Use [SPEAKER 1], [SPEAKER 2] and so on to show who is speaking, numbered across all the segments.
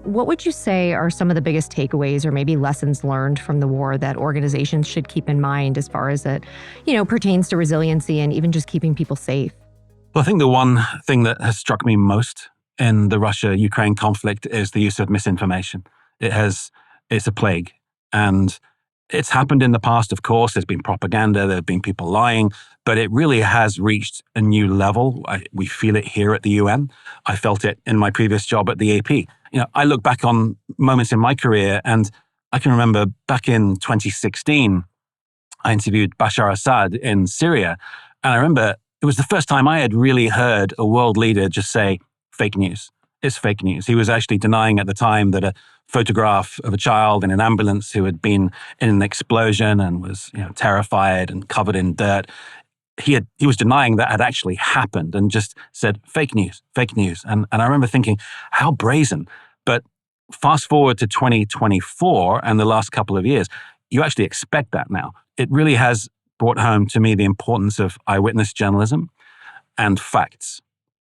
[SPEAKER 1] What would you say are some of the biggest takeaways or maybe lessons learned from the war that organizations should keep in mind as far as it, pertains to resiliency and even just keeping people safe?
[SPEAKER 2] Well, I think the one thing that has struck me most in the Russia-Ukraine conflict is the use of misinformation. It's a plague. And it's happened in the past, of course. There's been propaganda, there have been people lying, but it really has reached a new level. We feel it here at the UN. I felt it in my previous job at the AP. I look back on moments in my career, and I can remember back in 2016, I interviewed Bashar Assad in Syria. And I remember it was the first time I had really heard a world leader just say, fake news. It's fake news. He was actually denying at the time that a photograph of a child in an ambulance who had been in an explosion and was terrified and covered in dirt. He was denying that had actually happened and just said, fake news, fake news. And I remember thinking, how brazen. But fast forward to 2024 and the last couple of years, you actually expect that now. It really has brought home to me the importance of eyewitness journalism and facts.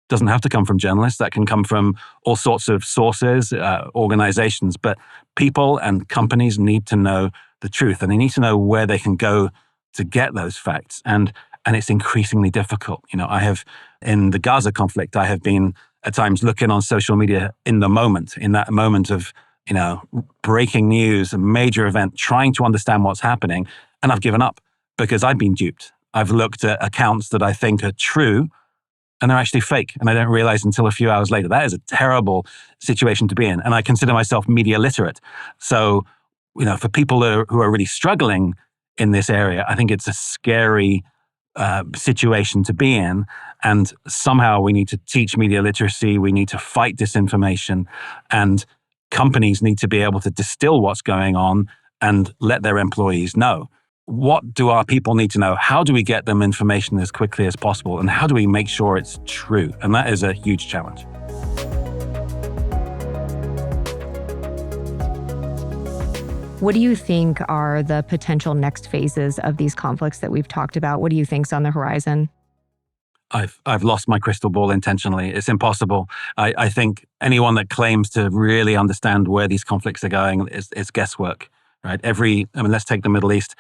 [SPEAKER 2] Doesn't have to come from journalists. That can come from all sorts of sources, organizations. But people and companies need to know the truth, and they need to know where they can go to get those facts. And it's increasingly difficult. I have, in the Gaza conflict, I have been at times looking on social media in that moment of, breaking news, a major event, trying to understand what's happening. And I've given up because I've been duped. I've looked at accounts that I think are true, and they're actually fake. And I don't realize until a few hours later. That is a terrible situation to be in. And I consider myself media literate. So, for people who are really struggling in this area, I think it's a scary situation to be in. And somehow we need to teach media literacy. We need to fight disinformation. And companies need to be able to distill what's going on and let their employees know. What do our people need to know? How do we get them information as quickly as possible? And how do we make sure it's true? And that is a huge challenge.
[SPEAKER 1] What do you think are the potential next phases of these conflicts that we've talked about? What do you think's on the horizon?
[SPEAKER 2] I've lost my crystal ball intentionally. It's impossible. I think anyone that claims to really understand where these conflicts are going is guesswork, right? Let's take the Middle East.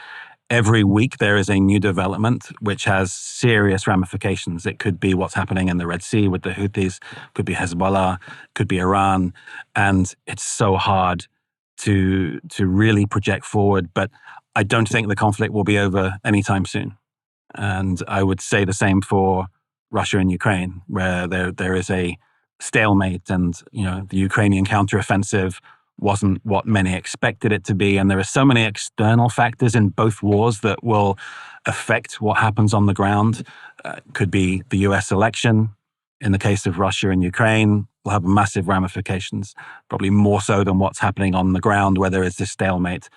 [SPEAKER 2] Every week there is a new development which has serious ramifications. It could be what's happening in the Red Sea with the Houthis, could be Hezbollah, could be Iran. And it's so hard to really project forward. But I don't think the conflict will be over anytime soon. And I would say the same for Russia and Ukraine, where there is a stalemate, and the Ukrainian counteroffensive wasn't what many expected it to be. And there are so many external factors in both wars that will affect what happens on the ground. Could be the US election. In the case of Russia and Ukraine, will have massive ramifications, probably more so than what's happening on the ground where there is this stalemate.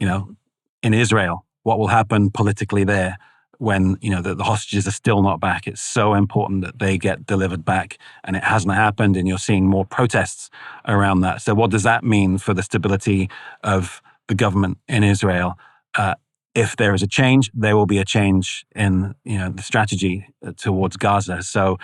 [SPEAKER 2] In Israel, what will happen politically there when the hostages are still not back? It's so important that they get delivered back, and it hasn't happened, and you're seeing more protests around that. So what does that mean for the stability of the government in Israel? If there is a change, there will be a change in the strategy towards Gaza. So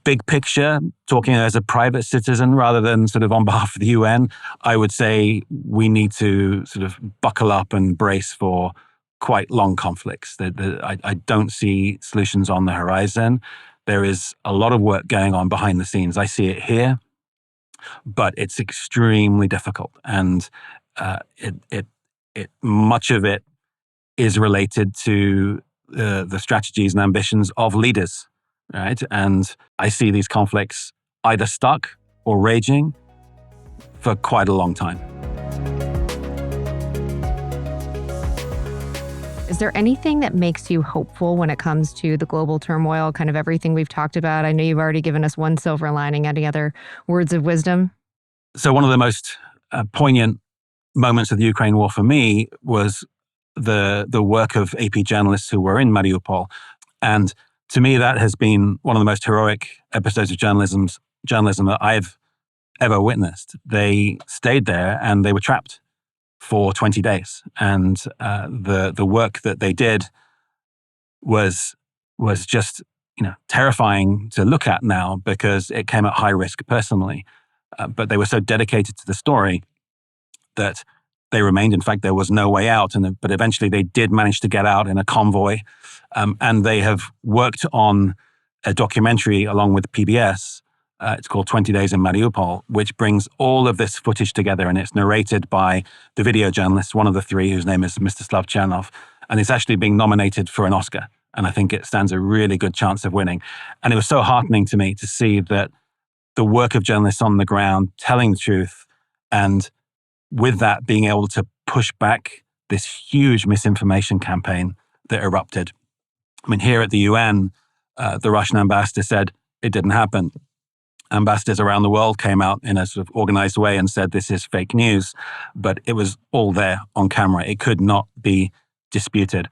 [SPEAKER 2] big picture, talking as a private citizen rather than sort of on behalf of the UN, I would say we need to sort of buckle up and brace for quite long conflicts. I don't see solutions on the horizon. There is a lot of work going on behind the scenes. I see it here, but it's extremely difficult. And much of it is related to the strategies and ambitions of leaders, right? And I see these conflicts either stuck or raging for quite a long time.
[SPEAKER 1] Is there anything that makes you hopeful when it comes to the global turmoil, kind of everything we've talked about? I know you've already given us one silver lining. Any other words of wisdom?
[SPEAKER 2] So one of the most poignant moments of the Ukraine war for me was the work of AP journalists who were in Mariupol. And to me, that has been one of the most heroic episodes of journalism that I've ever witnessed. They stayed there and they were trapped for 20 days. And the work that they did was just terrifying to look at now, because it came at high risk personally. but they were so dedicated to the story that they remained. In fact, there was no way out, but eventually they did manage to get out in a convoy, and they have worked on a documentary along with PBS. It's called 20 Days in Mariupol, which brings all of this footage together, and it's narrated by the video journalist, one of the three, whose name is Mstislav Chernov, and it's actually being nominated for an Oscar. And I think it stands a really good chance of winning. And it was so heartening to me to see that the work of journalists on the ground telling the truth, and with that being able to push back this huge misinformation campaign that erupted. I mean, here at the UN, the Russian ambassador said it didn't happen. Ambassadors around the world came out in a sort of organized way and said this is fake news, but it was all there on camera. It could not be disputed.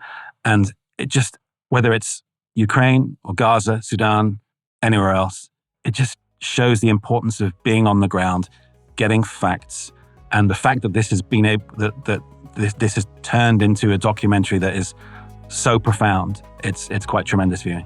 [SPEAKER 2] And it just, whether it's Ukraine or Gaza, Sudan, anywhere else, it just shows the importance of being on the ground, getting facts, and the fact that this has been this has turned into a documentary that is so profound. It's quite tremendous viewing.